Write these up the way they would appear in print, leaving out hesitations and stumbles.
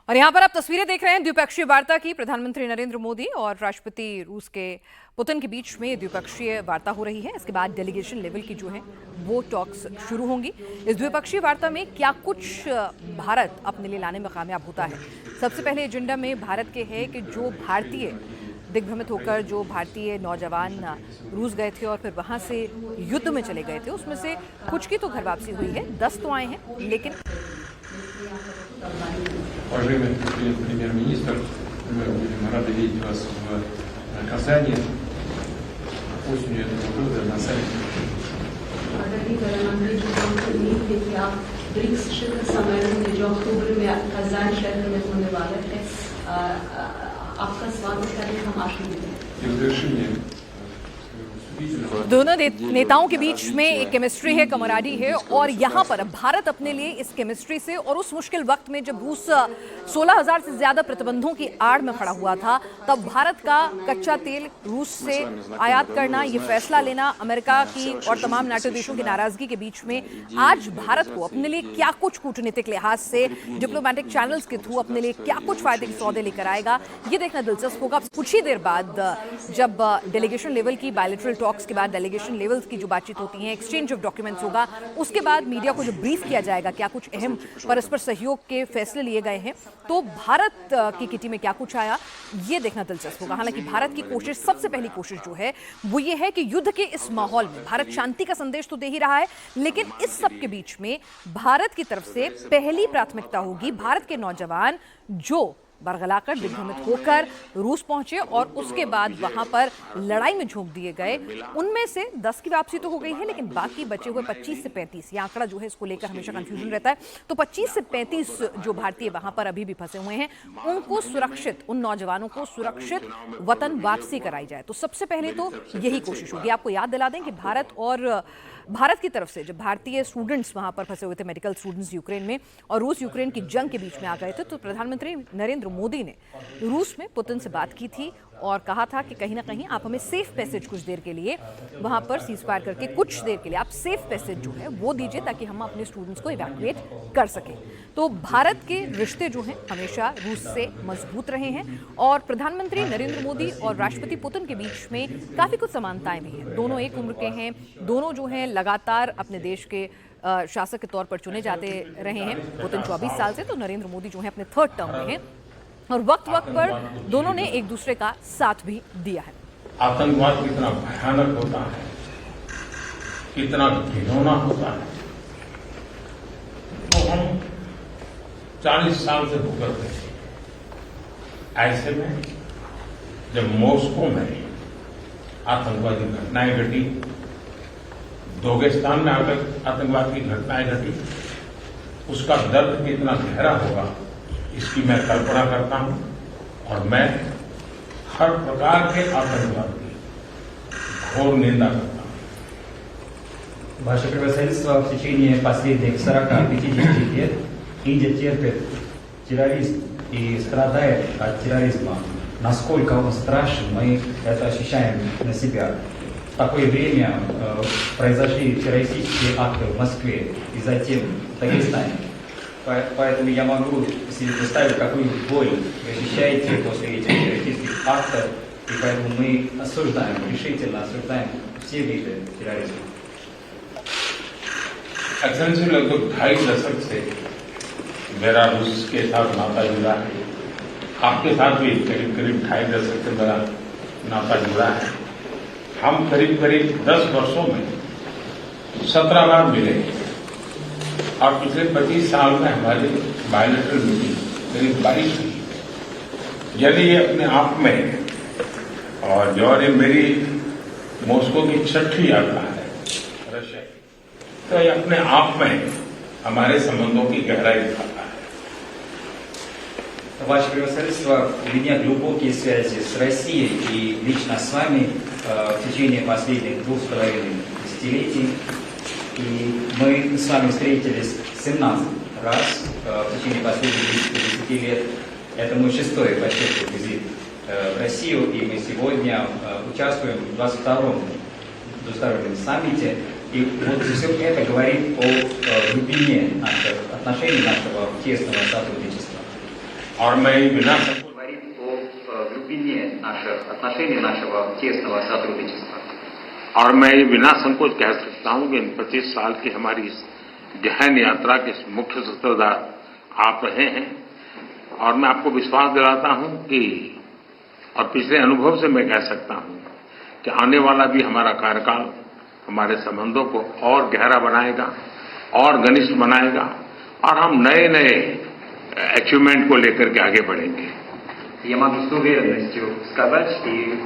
और यहाँ पर आप तस्वीरें देख रहे हैं द्विपक्षीय वार्ता की। प्रधानमंत्री नरेंद्र मोदी और राष्ट्रपति रूस के पुतिन के बीच में द्विपक्षीय वार्ता हो रही है। इसके बाद डेलीगेशन लेवल की जो है वो टॉक्स शुरू होंगी। इस द्विपक्षीय वार्ता में क्या कुछ भारत अपने लिए लाने में कामयाब होता है। सबसे पहले एजेंडा में भारत के है कि जो भारतीय दिग्भ्रमित होकर जो भारतीय नौजवान रूस गए थे और फिर वहां से युद्ध में चले गए थे, उसमें से कुछ की तो घर वापसी हुई है, 10 तो आए हैं, लेकिन Уважаемый господин премьер-министр, мы будем рады видеть вас в Казани осенью этого года на саммите. आदरणीय प्रधानमंत्री जी, हम उम्मीद है कि आप ब्रिक्स शिखर सम्मेलन में जो अक्टूबर में कजान शहर में होने वाला है, आपका स्वागत करने हम आशान्वित हैं। И в завершение दोनों नेताओं के बीच में एक केमिस्ट्री है, कमराडी है, और यहाँ पर भारत अपने लिए इस केमिस्ट्री से और उस मुश्किल वक्त में जब रूस 16,000 से ज्यादा प्रतिबंधों की आड़ में खड़ा हुआ था, तब भारत का कच्चा तेल रूस से आयात करना, ये फैसला लेना, अमेरिका की और तमाम नाटो देशों की नाराजगी के बीच में आज भारत को अपने लिए क्या कुछ कूटनीतिक लिहाज से डिप्लोमेटिक चैनल्स के थ्रू अपने लिए क्या कुछ फायदे के सौदे लेकर आएगा, ये देखना दिलचस्प होगा। कुछ ही देर बाद जब डेलीगेशन लेवल की बायलैटरल टॉक्स के बाद डेलीगेशन लेवल्स की जो बातचीत होती है, एक्सचेंज ऑफ डॉक्यूमेंट्स होगा, उसके बाद मीडिया को जो ब्रीफ किया जाएगा क्या कुछ अहम परस्पर सहयोग के फैसले लिए गए हैं, तो भारत की किटी में क्या कुछ आया, ये देखना दिलचस्प होगा। हालांकि भारत की कोशिश, सबसे पहली कोशिश जो है वो ये है कि युद्ध के इस माहौल में भारत शांति का संदेश तो दे ही रहा है, लेकिन इस सब के बीच में भारत की तरफ से पहली प्राथमिकता होगी भारत के नौजवान जो बरगलाकर दिग्भ्रमित होकर रूस पहुंचे और उसके बाद वहां पर लड़ाई में झोंक दिए गए। उनमें से 10 की वापसी तो हो गई है, लेकिन बाकी बचे हुए 25 से 35, ये आंकड़ा जो है इसको लेकर हमेशा कंफ्यूजन रहता है, तो 25 से 35 जो भारतीय वहां पर अभी भी फंसे हुए हैं, उनको सुरक्षित, उन नौजवानों को सुरक्षित वतन वापसी कराई जाए। तो सबसे पहले तो यही कोशिश होगी। आपको याद दिला दें कि भारत की तरफ से जब भारतीय स्टूडेंट्स वहां पर फंसे हुए थे, मेडिकल स्टूडेंट्स यूक्रेन में, और रूस यूक्रेन की जंग के बीच में आ गए थे, तो प्रधानमंत्री नरेंद्र मोदी ने रूस में पुतिन से बात की थी और कहा था कि कहीं ना कहीं आप हमें सेफ पैसेज कुछ देर के लिए वहां पर सीजफायर करके कुछ देर के लिए आप सेफ पैसेज जो है वो दीजिए ताकि हम अपने स्टूडेंट्स को इवैक्यूएट कर सकें। तो भारत के रिश्ते जो हैं हमेशा रूस से मजबूत रहे हैं और प्रधानमंत्री नरेंद्र मोदी और राष्ट्रपति पुतिन के बीच में काफी कुछ समानताएं भी हैं। दोनों एक उम्र के हैं, दोनों जो हैं लगातार अपने देश के शासक के तौर पर चुने जाते रहे हैं। पुतिन 24 साल से, तो नरेंद्र मोदी जो है अपने 3rd टर्म में हैं और वक्त वक्त पर दोनों ने एक दूसरे का साथ भी दिया है। आतंकवाद कितना भयानक होता है, कितना घिनौना होता है, तो हम 40 साल से भुगतते थे। ऐसे में जब मॉस्को में आतंकवादी घटनाएं घटी, दागिस्तान में आतंकवाद की घटनाएं घटी, उसका दर्द कितना गहरा होगा इसकी मैं कल्पना करता हूं और मैं हर प्रकार के आतंकवाद की घोर निंदा करता हूं। Ваше превосходительство, в течение последних 40-50 лет Индия терпит терроризм и страдает от терроризма. Насколько он страшен, мы это ощущаем на себя. В такое время произошли террористические акты в Москве и затем в Дагестане. Поэтому я могу себе представить, какую боль вы ощущаете после этих террористических актов, и поэтому мы осуждаем, решительно осуждаем все виды терроризма. एक्सेलेंसी लगभग 2.5 दशक से मेरा रूस के साथ नाता जुड़ा है। आपके साथ भी करीब 2.5 दशक से मेरा नाता जुड़ा है। हम करीब 10 वर्षों में 17 बार मिले और पिछले 25 साल में हमारी बायलैटरल मीटिंग करीब 22 हुई। यदि ये अपने आप में, और जो ये मेरी मॉस्को की 6ठी यात्रा है रशिया की, तो ये अपने आप में हमारे संबंधों की गहराई दिखाता है। Ваше превосходительство, у меня глубокие связи с Россией и лично с вами в течение последних 2,5 десятилетий. И мы с вами встретились 17 раз в течение последних 10 лет. Это мой 6-й по счету визит в Россию, и мы сегодня участвуем в 22-м двустороннем саммите. И вот все это говорит о глубине наших отношений, нашего тесного сотрудничества. और मैं बिना संकोच Говорит о глубине наших отношений, нашего тесного сотрудничества. और मैं ये बिना संकोच कह सकता हूं कि इन 25 साल की हमारी इस गहन यात्रा के मुख्य सूत्रधार आप रहे हैं और मैं आपको विश्वास दिलाता हूं कि और पिछले अनुभव से मैं कह सकता हूं कि आने वाला भी हमारा कार्यकाल हमारे संबंधों को और गहरा बनाएगा और घनिष्ठ बनाएगा और हम नए नए अचीवमेंट को लेकर के आगे बढ़ेंगे. Я могу с уверенностью сказать, и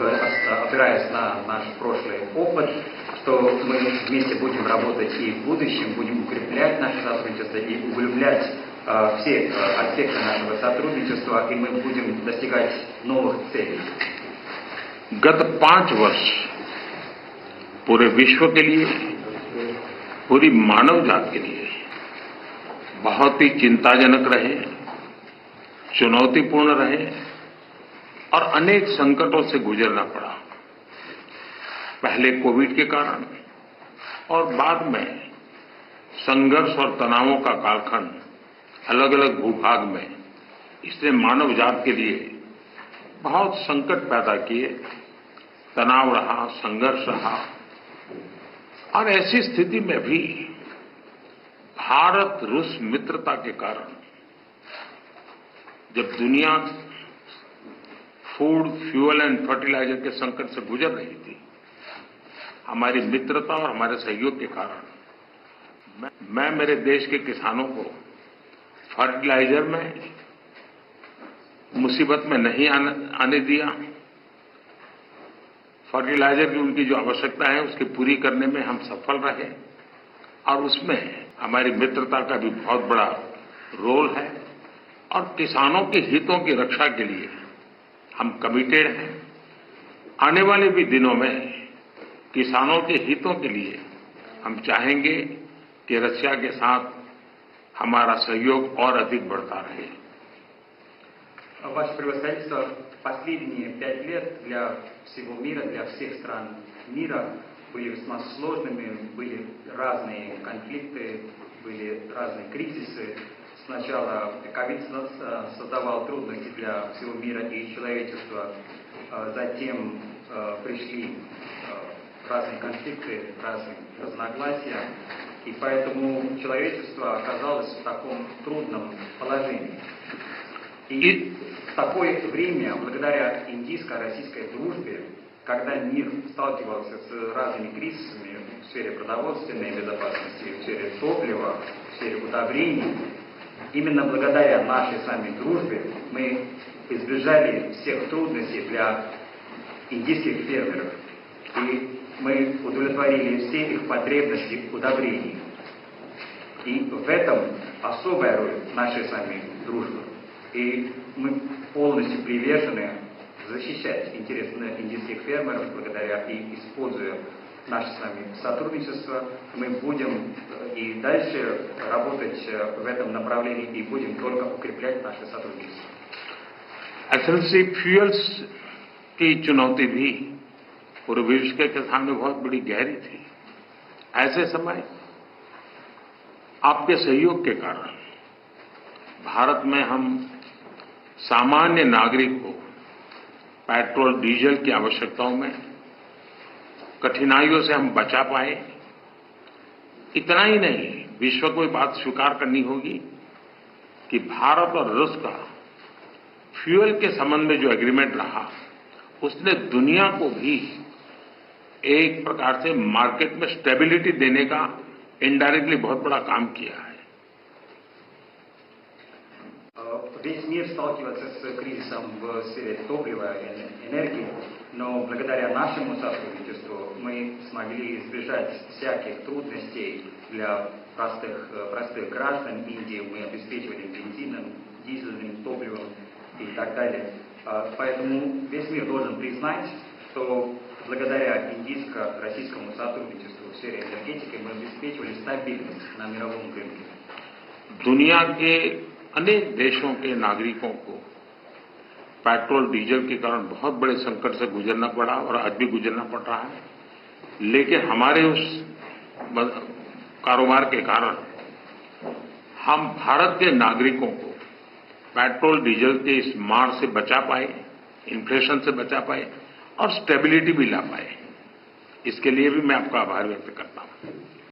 опираясь на наш прошлый опыт, что мы вместе будем работать и в будущем, будем укреплять наше сотрудничество и углублять все аспекты нашего сотрудничества, и мы будем достигать новых целей. गत 5 वर्ष पूरे विश्व के लिए, पूरी मानव जाति के लिए बहुत ही चिंताजनक रहे, चुनौतीपूर्ण रहे और अनेक संकटों से गुजरना पड़ा. पहले कोविड के कारण और बाद में संघर्ष और तनावों का कालखंड अलग अलग भूभाग में, इसने मानव जाति के लिए बहुत संकट पैदा किए, तनाव रहा, संघर्ष रहा और ऐसी स्थिति में भी भारत रूस मित्रता के कारण जब दुनिया फूड, फ्यूल एंड फर्टिलाइजर के संकट से गुजर रही थी, हमारी मित्रता और हमारे सहयोग के कारण मैं मेरे देश के किसानों को फर्टिलाइजर में मुसीबत में नहीं आने दिया. फर्टिलाइजर की उनकी जो आवश्यकता है उसकी पूरी करने में हम सफल रहे और उसमें हमारी मित्रता का भी बहुत बड़ा रोल है और किसानों के हितों की रक्षा के लिए हम कमिटेड हैं. आने वाले भी दिनों में किसानों के हितों के लिए हम चाहेंगे कि रशिया के साथ हमारा सहयोग और अधिक बढ़ता रहे. Ваше превосходительство, последние 5 лет для всего мира, для всех стран мира были весьма сложными, были разные конфликты, были разные кризисы. Сначала ковид создавал трудности для всего мира и человечества, затем пришли разные конфликты, разные разногласия, и поэтому человечество оказалось в таком трудном положении. И в такое время, благодаря индийско-российской дружбе, когда мир сталкивался с разными кризисами в сфере продовольственной безопасности, в сфере топлива, в сфере удобрений, именно благодаря нашей с вами дружбе мы избежали всех трудностей для индийских фермеров. И мы удовлетворили все их потребности в удобрении. И в этом особая роль нашей с вами дружбы. И мы полностью привержены защищать интересы индийских фермеров, благодаря и используя наше с вами сотрудничество, мы будем и дальше работать в этом направлении и будем только укреплять наше сотрудничество. एक्सेलेंसी, फ्यूल्स की चुनौती भी पूरे विश्व के सामने बहुत बड़ी गहरी थी. ऐसे समय आपके सहयोग के कारण भारत में हम सामान्य नागरिक को पेट्रोल, डीजल की आवश्यकताओं में कठिनाइयों से हम बचा पाए. इतना ही नहीं, विश्व को ये बात स्वीकार करनी होगी कि भारत और रूस का फ्यूल के संबंध में जो एग्रीमेंट रहा, उसने दुनिया को भी एक प्रकार से मार्केट में स्टेबिलिटी देने का इनडायरेक्टली बहुत बड़ा काम किया है. Весь мир сталкивается с кризисом в сфере топлива и энергии, но благодаря нашему сотрудничеству мы смогли избежать всяких трудностей для простых граждан Индии. Мы обеспечивали бензином, дизельным топливом и так далее. Поэтому весь мир должен признать, что благодаря индийско-российскому сотрудничеству в сфере энергетики мы обеспечивали стабильность на мировом рынке. दुनिया के अनेक देशों के नागरिकों को पेट्रोल, डीजल के कारण बहुत बड़े संकट से गुजरना पड़ा और आज भी गुजरना पड़ रहा है. लेकिन हमारे उस कारोबार के कारण हम भारत के नागरिकों को पेट्रोल डीजल के इस मार से बचा पाए, इन्फ्लेशन से बचा पाए और स्टेबिलिटी भी ला पाए। इसके लिए भी मैं आपका आभार व्यक्त करता हूं।